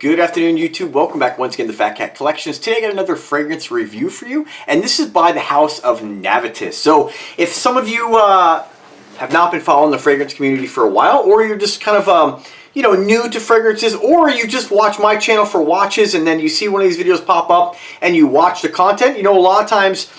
Good afternoon, YouTube. Welcome back once again to Fat Cat Collections. Today I got another fragrance review for you, and this is by the house of Navitus. So if some of you have not been following the fragrance community for a while, or you're just kind of new to fragrances, or you just watch my channel for watches and then you see one of these videos pop up and you watch the content, a lot of times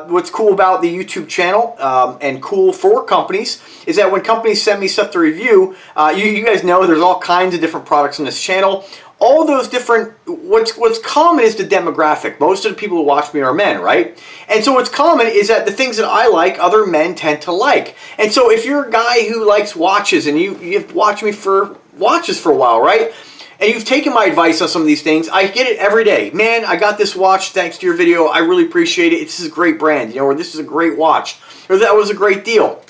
what's cool about the YouTube channel and cool for companies is that when companies send me stuff to review, you guys know there's all kinds of different products on this channel. All those different, what's common is the demographic. Most of the people who watch me are men, right? And so what's common is that the things that I like, other men tend to like. And so if you're a guy who likes watches and you've watched me for watches for a while, right? And you've taken my advice on some of these things, I get it every day. Man, I got this watch thanks to your video. I really appreciate it. This is a great brand, or this is a great watch, or that was a great deal.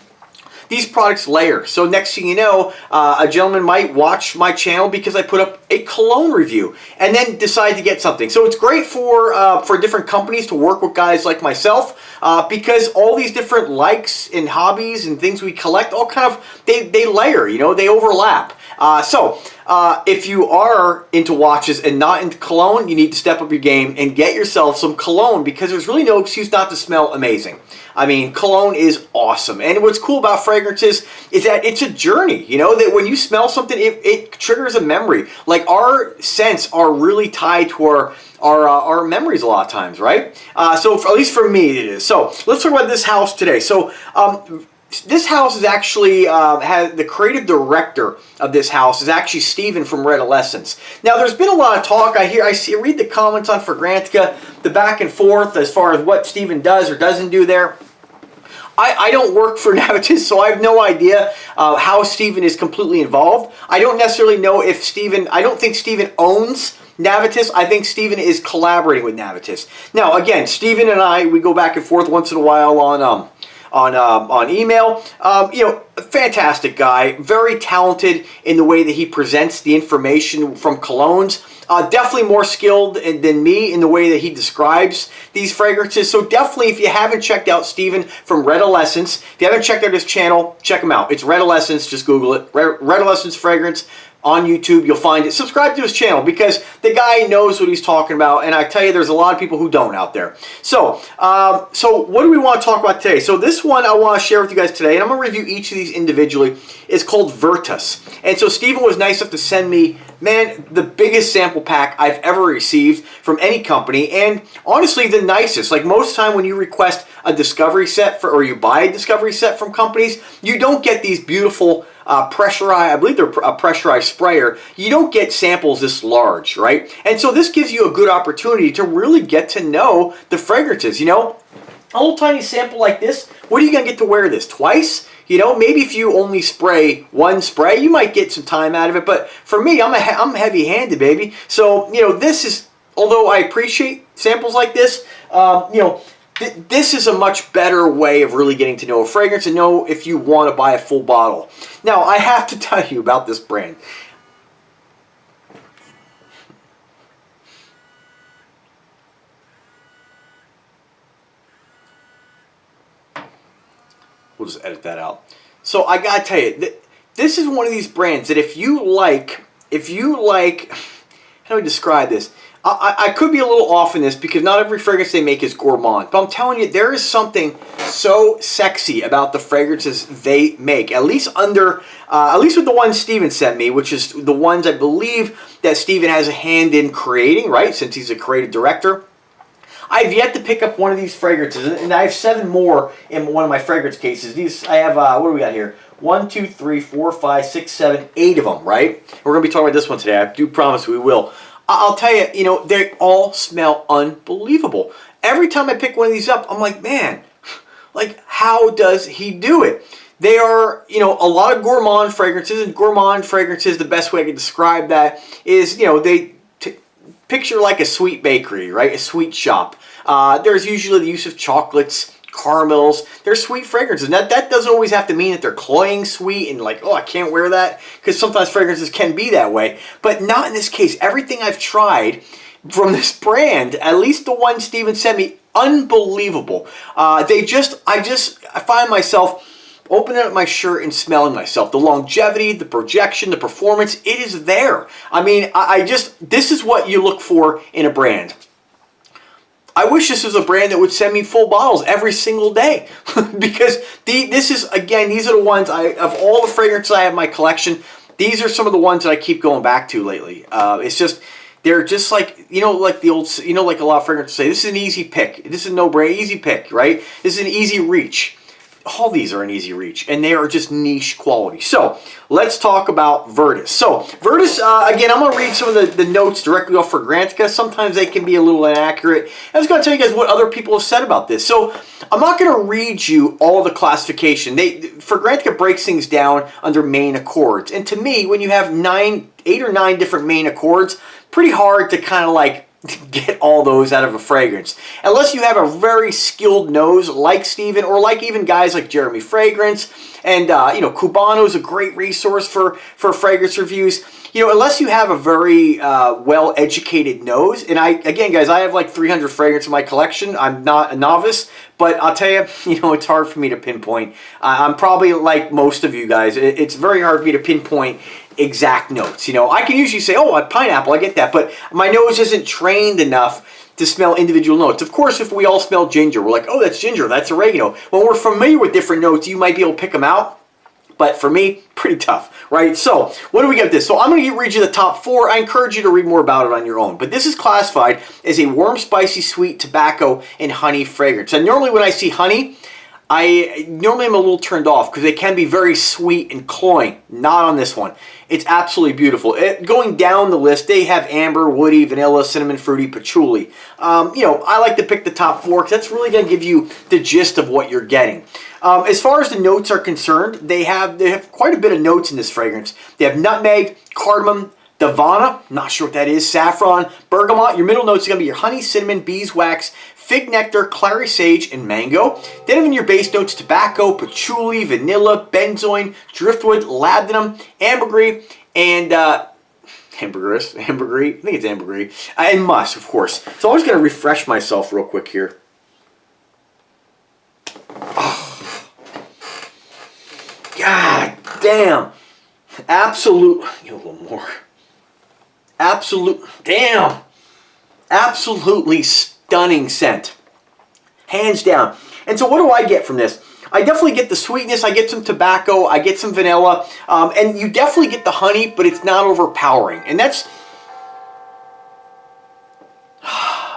These products layer. So next thing you know, a gentleman might watch my channel because I put up a cologne review and then decide to get something. So it's great for different companies to work with guys like myself because all these different likes and hobbies and things we collect all kind of, they layer, they overlap. If you are into watches and not into cologne, you need to step up your game and get yourself some cologne because there's really no excuse not to smell amazing. I mean, cologne is awesome. And what's cool about fragrances is that it's a journey, that when you smell something, it triggers a memory. Like our scents are really tied to our memories a lot of times, right? So at least for me it is. So let's talk about this house today. So this house is actually, the creative director of this house is actually Steven from Redolessence. Now, there's been a lot of talk. I read the comments on Fragrantica, the back and forth as far as what Steven does or doesn't do there. I don't work for Navitus, so I have no idea how Steven is completely involved. I don't necessarily know if I don't think Steven owns Navitus. I think Steven is collaborating with Navitus. Now, again, Steven and I, we go back and forth once in a while on email. Fantastic guy, very talented in the way that he presents the information from colognes. Definitely more skilled than me in the way that he describes these fragrances. So definitely, if you haven't checked out Steven from Redolessence, if you haven't checked out his channel, check him out. It's Redolessence, just Google it. Redolessence Fragrance. On YouTube, you'll find it. Subscribe to his channel because the guy knows what he's talking about, and I tell you, there's a lot of people who don't out there. So, what do we want to talk about today? So this one I want to share with you guys today, and I'm going to review each of these individually. It's called Virtus. And so Steven was nice enough to send me, man, the biggest sample pack I've ever received from any company, and honestly, the nicest. Like most time when you request a discovery set or you buy a discovery set from companies, you don't get these beautiful pressurized, I believe they're a pressurized sprayer. You don't get samples this large, right? And so this gives you a good opportunity to really get to know the fragrances. A little tiny sample like this, what are you going to get to wear this? Twice? Maybe if you only spray one spray, you might get some time out of it. But for me, I'm heavy-handed, baby. So, this is, although I appreciate samples like this, this is a much better way of really getting to know a fragrance and know if you want to buy a full bottle. Now, I have to tell you about this brand. We'll just edit that out. So I gotta tell you, this is one of these brands that if you like, how do I describe this? I could be a little off in this because not every fragrance they make is gourmand. But I'm telling you, there is something so sexy about the fragrances they make. At least with the ones Steven sent me, which is the ones I believe that Steven has a hand in creating, right? Since he's a creative director. I've yet to pick up one of these fragrances, and I have 7 more in one of my fragrance cases. These, I have, what do we got here? 1, 2, 3, 4, 5, 6, 7, 8 of them, right? We're going to be talking about this one today. I do promise we will. I'll tell you, they all smell unbelievable. Every time I pick one of these up, I'm like, man, like, how does he do it? They are, a lot of gourmand fragrances, and gourmand fragrances, the best way I can describe that is, picture like a sweet bakery, right? A sweet shop. There's usually the use of chocolates, caramels. They're sweet fragrances. Now, that doesn't always have to mean that they're cloying sweet and like, oh, I can't wear that, because sometimes fragrances can be that way. But not in this case. Everything I've tried from this brand, at least the one Steven sent me, unbelievable. I find myself opening up my shirt and smelling myself. The longevity, the projection, the performance, it is there. I mean, this is what you look for in a brand. I wish this was a brand that would send me full bottles every single day because these are the ones of all the fragrances I have in my collection, these are some of the ones that I keep going back to lately. It's just, they're just like, like the old, like a lot of fragrances say, this is an easy pick. This is a no-brainer, easy pick, right? This is an easy reach. All these are an easy reach, and they are just niche quality. So let's talk about Virtus. So Virtus, again, I'm going to read some of the notes directly off Fragrantica. Sometimes they can be a little inaccurate. I'm just going to tell you guys what other people have said about this. So I'm not going to read you all the classification. Fragrantica breaks things down under main accords. And to me, when you have 8 or 9 different main accords, pretty hard to kind of like get all those out of a fragrance. Unless you have a very skilled nose like Steven or like even guys like Jeremy Fragrance. And, Cubano is a great resource for fragrance reviews. Unless you have a very well-educated nose. And again, guys, I have like 300 fragrances in my collection. I'm not a novice, but I'll tell you, it's hard for me to pinpoint. I'm probably like most of you guys. It's very hard for me to pinpoint exact notes. I can usually say, oh, a pineapple, I get that, but my nose isn't trained enough to smell individual notes. Of course, if we all smell ginger, we're like, oh, that's ginger, that's oregano. When we're familiar with different notes, you might be able to pick them out, but for me, pretty tough, right? So, what do we got this? So, I'm going to read you the top 4. I encourage you to read more about it on your own, but this is classified as a warm, spicy, sweet tobacco and honey fragrance. And normally when I see honey, I normally am a little turned off because they can be very sweet and cloying. Not on this one. It's absolutely beautiful. Going down the list, they have amber, woody, vanilla, cinnamon, fruity, patchouli. I like to pick the top 4 because that's really going to give you the gist of what you're getting. As far as the notes are concerned, they have quite a bit of notes in this fragrance. They have nutmeg, cardamom, Davana, not sure what that is, saffron, bergamot. Your middle notes are going to be your honey, cinnamon, beeswax, fig nectar, clary sage, and mango. Then in your base notes, tobacco, patchouli, vanilla, benzoin, driftwood, labdanum, ambergris, and ambergris, I think it's ambergris, and musk, of course. So I'm just going to refresh myself real quick here. Oh. God damn. Absolute, a little more. Absolutely stunning scent. Hands down. And so what do I get from this? I definitely get the sweetness, I get some tobacco, I get some vanilla, and you definitely get the honey, but it's not overpowering. And that's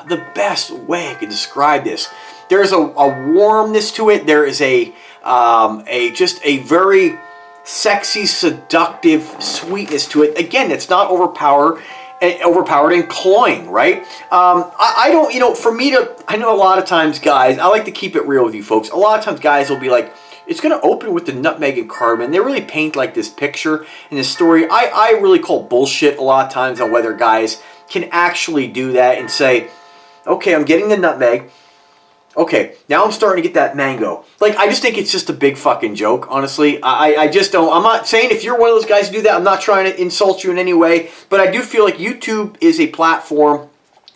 the best way I could describe this. There's a warmness to it. There is just a very sexy, seductive sweetness to it. Again, it's not overpowered and cloying, right? I don't, for me I know a lot of times, guys, I like to keep it real with you folks. A lot of times guys will be like, it's going to open with the nutmeg and cardamom. They really paint like this picture and this story. I really call bullshit a lot of times on whether guys can actually do that and say, okay, I'm getting the nutmeg. Okay, now I'm starting to get that mango. Like, I just think it's just a big fucking joke, honestly. I just don't. I'm not saying if you're one of those guys who do that, I'm not trying to insult you in any way, but I do feel like YouTube is a platform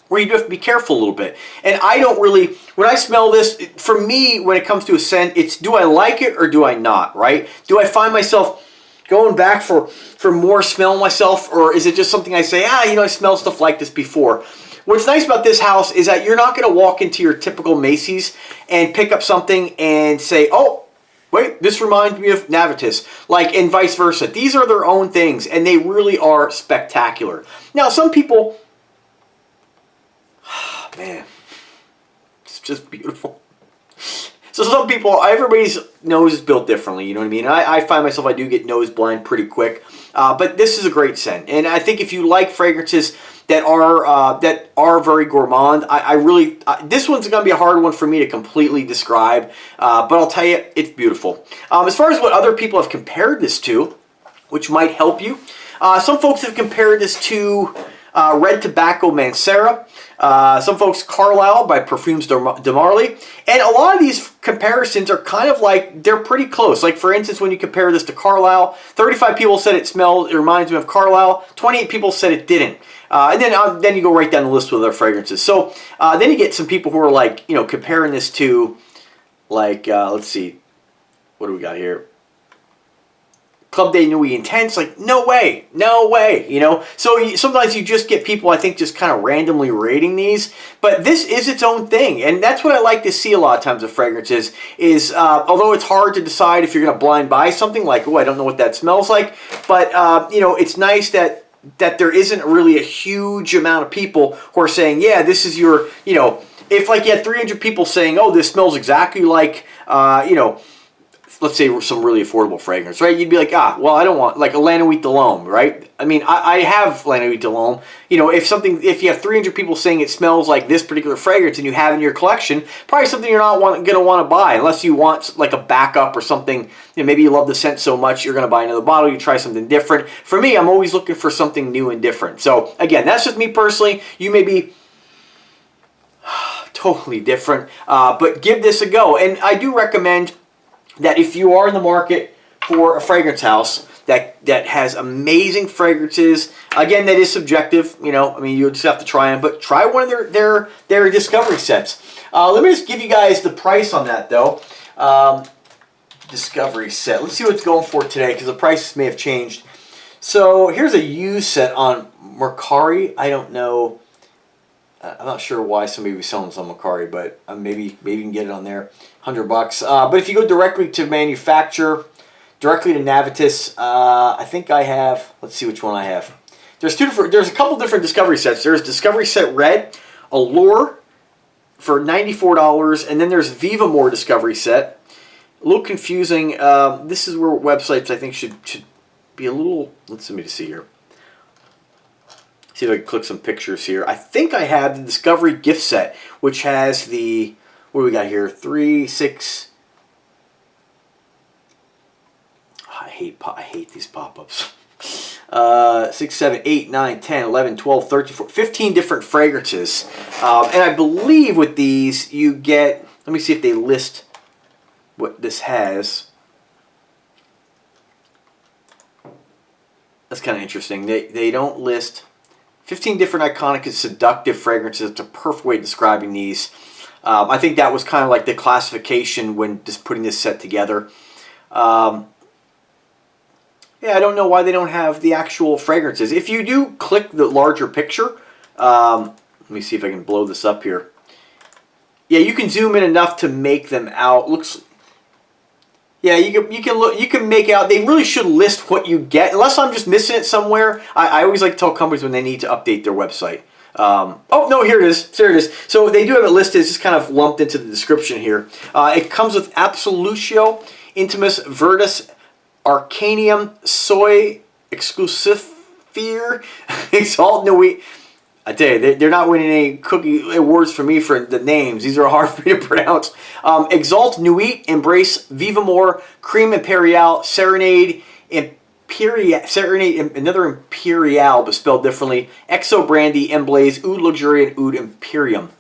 where you do have to be careful a little bit. And I don't really, when I smell this, for me, when it comes to a scent, it's do I like it or do I not, right? Do I find myself going back for more smell myself, or is it just something I say, I smelled stuff like this before? What's nice about this house is that you're not going to walk into your typical Macy's and pick up something and say, oh, wait, this reminds me of Navitus, and vice versa. These are their own things, and they really are spectacular. Now, some people, man, it's just beautiful. So some people, everybody's nose is built differently, you know what I mean? I find myself, I do get nose blind pretty quick, but this is a great scent. And I think if you like fragrances that are very gourmand, this one's going to be a hard one for me to completely describe, but I'll tell you, it's beautiful. As far as what other people have compared this to, which might help you, some folks have compared this to Red Tobacco Mancera. Some folks, Carlisle by Parfums de Marly. And a lot of these comparisons are kind of like, they're pretty close. Like, for instance, when you compare this to Carlisle, 35 people said it reminds me of Carlisle. 28 people said it didn't. And then you go right down the list with other fragrances. So then you get some people who are like, comparing this to, let's see, what do we got here? Club de Nuit Intense, like, no way, no way, you know? So sometimes you just get people, I think, just kind of randomly rating these, but this is its own thing, and that's what I like to see a lot of times with fragrances, is although it's hard to decide if you're going to blind buy something, like, oh, I don't know what that smells like, but, you know, it's nice that there isn't really a huge amount of people who are saying, yeah, this is your, you know, if like you had 300 people saying, oh, this smells exactly like, you know, let's say some really affordable fragrance, right? You'd be like, ah, well, I don't want, like a La Nuit de l'Homme, right? I mean, I have La Nuit de l'Homme. You know, if you have 300 people saying it smells like this particular fragrance and you have it in your collection, probably something you're not going to want to buy unless you want like a backup or something. You know, maybe you love the scent so much you're going to buy another bottle, you try something different. For me, I'm always looking for something new and different. So again, that's just me personally. You may be totally different, but give this a go. And I do recommend that if you are in the market for a fragrance house that has amazing fragrances, again, that is subjective, you know, I mean, you just have to try them, but try one of their discovery sets. Let me just give you guys the price on that, though. Discovery set. Let's see what it's going for today, because the prices may have changed. So here's a used set on Mercari. I don't know. I'm not sure why somebody would be selling this on Mercari, but maybe you can get it on there. $100. But if you go directly to manufacturer, directly to Navitus, I think I have. Let's see which one I have. There's a couple different discovery sets. There's Discovery Set Red, Allure for $94, and then there's Viva More Discovery Set. A little confusing. This is where websites I think should be a little. Let me see here. See if I can click some pictures here. I think I have the Discovery Gift Set, which has the, what do we got here? 3, 6. I hate these pop-ups. 6, 7, 8, 9, 10, 11, 12, 13, 14, 15 different fragrances. And I believe with these you get, let me see if they list what this has. That's kind of interesting. They don't list 15 different iconic and seductive fragrances. It's a perfect way of describing these. I think that was kind of like the classification when just putting this set together. Yeah, I don't know why they don't have the actual fragrances. If you do click the larger picture, let me see if I can blow this up here. Yeah, you can zoom in enough to make them out. Looks. Yeah, you can make out. They really should list what you get, unless I'm just missing it somewhere. I always like to tell companies when they need to update their website. Oh no, here it is. There it is. So they do have it listed. It's just kind of lumped into the description here. It comes with Absolutio, Navitus Virtus Arcanium, Soy Exquisite, Exalt Nuit. I tell you, they're not winning any cookie awards for me for the names. These are hard for me to pronounce. Exalt Nuit, Embrace, Viva More, Cream Imperial, Serenade, another Imperial, but spelled differently, Exo Brandy, Emblaze, Oud Luxury, and Oud Imperium.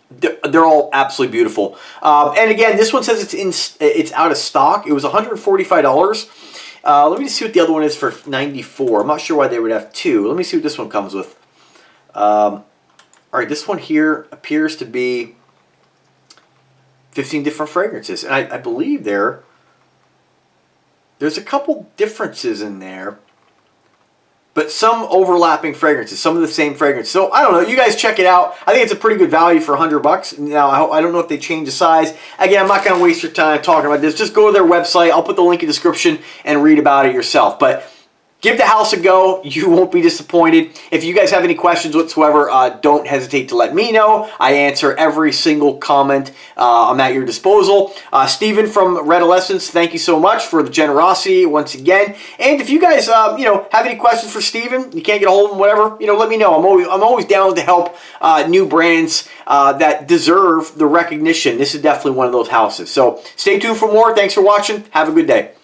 They're all absolutely beautiful. And again, this one says it's out of stock. It was $145. Let me see what the other one is for $94. I'm not sure why they would have two. Let me see what this one comes with. All right, this one here appears to be 15 different fragrances, and I believe there's a couple differences in there, but some overlapping fragrances, some of the same fragrances. So I don't know. You guys check it out. I think it's a pretty good value for $100. Now I don't know if they change the size. Again, I'm not going to waste your time talking about this. Just go to their website. I'll put the link in the description and read about it yourself. But give the house a go. You won't be disappointed. If you guys have any questions whatsoever, don't hesitate to let me know. I answer every single comment. I'm at your disposal. Steven from Red Essence, thank you so much for the generosity once again. And if you guys have any questions for Steven, you can't get a hold of him, whatever, let me know. I'm always down to help new brands that deserve the recognition. This is definitely one of those houses. So stay tuned for more. Thanks for watching. Have a good day.